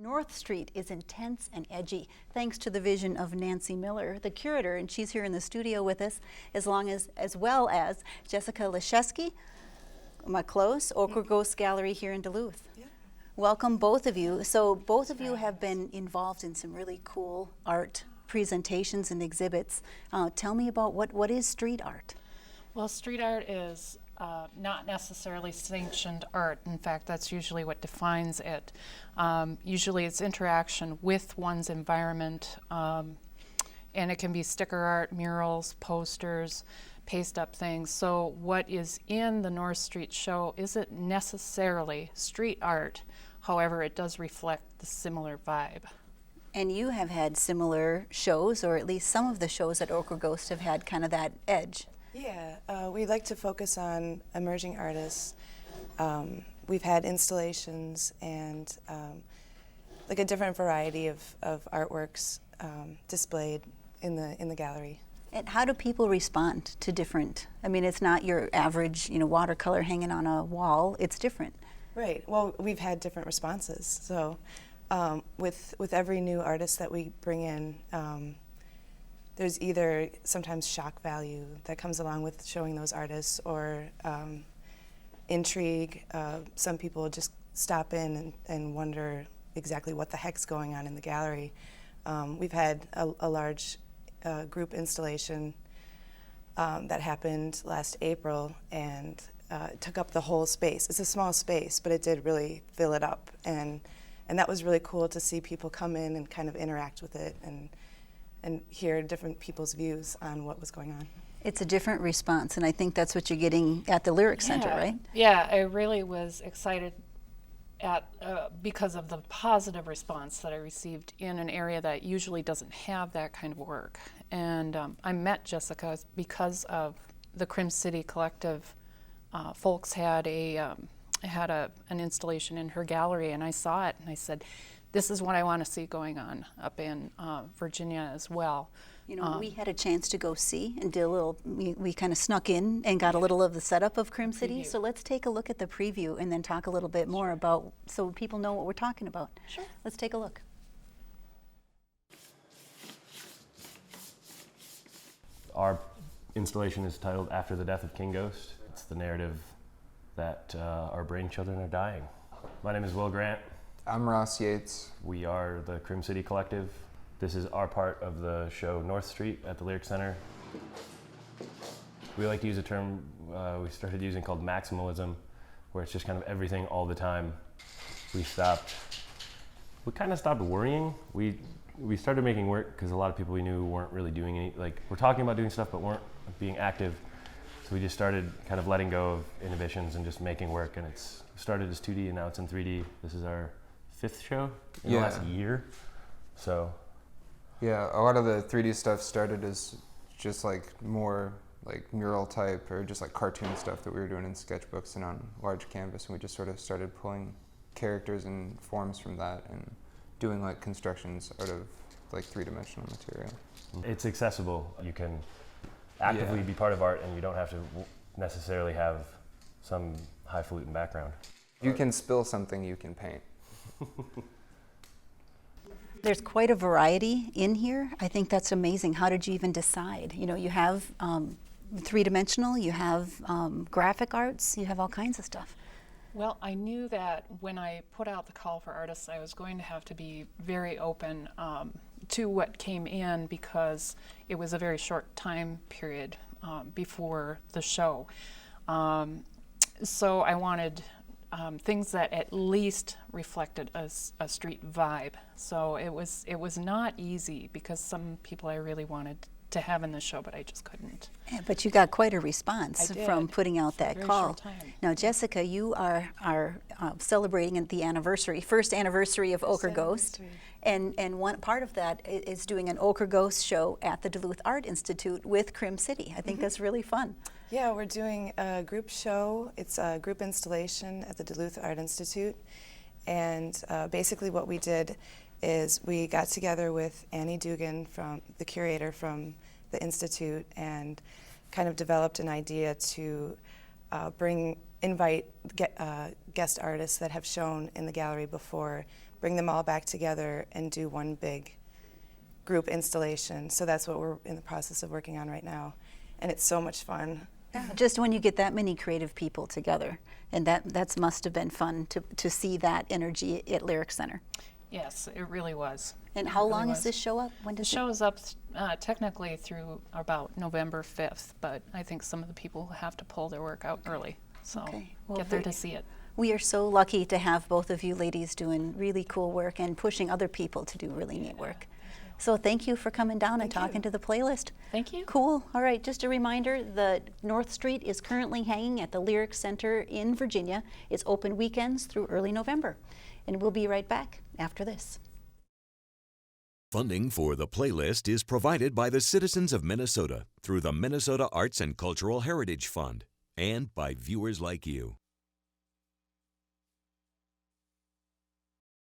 North Street is intense and edgy, thanks to the vision of Nancy Miller, the curator, and she's here in the studio with us, as well as Jessica Leszewski, Close, Ochre Ghost Gallery here in Duluth. Yeah. Welcome, both of you. So both of you have been involved in some really cool art presentations and exhibits. Tell me about what is street art? Well, street art is not necessarily sanctioned art. In fact, that's usually what defines it. Usually it's interaction with one's environment, and it can be sticker art, murals, posters, paste up things. So what is in the North Street show isn't necessarily street art, however it does reflect the similar vibe. And you have had similar shows, or at least some of the shows at Ochre Ghost have had kind of that edge. Yeah, we like to focus on emerging artists. We've had installations and like a different variety of artworks displayed in the gallery. And how do people respond to different? I mean, it's not your average, watercolor hanging on a wall. It's different. Right. Well, we've had different responses. So, with every new artist that we bring in. There's either sometimes shock value that comes along with showing those artists, or intrigue. Some people just stop in and wonder exactly what the heck's going on in the gallery. We've had a large group installation that happened last April, and it took up the whole space. It's a small space, but it did really fill it up, and that was really cool to see people come in and kind of interact with it and hear different people's views on what was going on. It's a different response, and I think that's what you're getting at the Lyric Center, right? Yeah, I really was excited because of the positive response that I received in an area that usually doesn't have that kind of work. And I met Jessica because of the Crim City Collective. Folks had an installation in her gallery, and I saw it, and I said, this is what I want to see going on up in Virginia as well. We had a chance to go see and did a little, we kind of snuck in and got a little of the setup of Crim City. So let's take a look at the preview and then talk a little bit more about, so people know what we're talking about. Sure. Let's take a look. Our installation is titled After the Death of King Ghost. It's the narrative that our brain children are dying. My name is Will Grant. I'm Ross Yates. We are the Crim City Collective. This is our part of the show North Street at the Lyric Center. We like to use a term we started using called maximalism, where it's just kind of everything all the time. We kind of stopped worrying. We started making work because a lot of people we knew weren't really doing any, we're talking about doing stuff but weren't being active. So we just started kind of letting go of inhibitions and just making work, and it's started as 2D and now it's in 3D. This is our 5th show in the last year. So yeah, a lot of the 3D stuff started as just more mural type or just cartoon stuff that we were doing in sketchbooks and on large canvas, and we just sort of started pulling characters and forms from that and doing constructions out of 3-dimensional material. It's accessible. You can actively be part of art, and you don't have to necessarily have some highfalutin background. You can spill something, you can paint. There's quite a variety in here. I think that's amazing. How did you even decide? You have 3-dimensional, you have graphic arts, you have all kinds of stuff. Well, I knew that when I put out the call for artists, I was going to have to be very open to what came in, because it was a very short time period before the show. So I wanted things that at least reflected a street vibe. So it was not easy, because some people I really wanted to have in the show, but I just couldn't. Yeah, but you got quite a response from putting out that call. Now, Jessica, you are celebrating the first anniversary of Ochre Ghost, and one part of that is doing an Ochre Ghost show at the Duluth Art Institute with Crim City. I think that's really fun. Yeah, we're doing a group show. It's a group installation at the Duluth Art Institute, and basically what we did is we got together with Annie Dugan, the curator from the Institute, and kind of developed an idea to invite guest artists that have shown in the gallery before, bring them all back together and do one big group installation. So that's what we're in the process of working on right now. And it's so much fun. Just when you get that many creative people together, and that must have been fun to see that energy at Lyric Center. Yes, it really was. And It how really long is was. this show up? When The does show is up technically through about November 5th, but I think some of the people have to pull their work out early. So Okay. Well, get there to see it. We are so lucky to have both of you ladies doing really cool work and pushing other people to do really neat work. So thank you for coming down and talking to the playlist. Thank you. Cool. All right, just a reminder, the North Street is currently hanging at the Lyric Center in Virginia. It's open weekends through early November. And we'll be right back after this. Funding for the playlist is provided by the citizens of Minnesota through the Minnesota Arts and Cultural Heritage Fund and by viewers like you.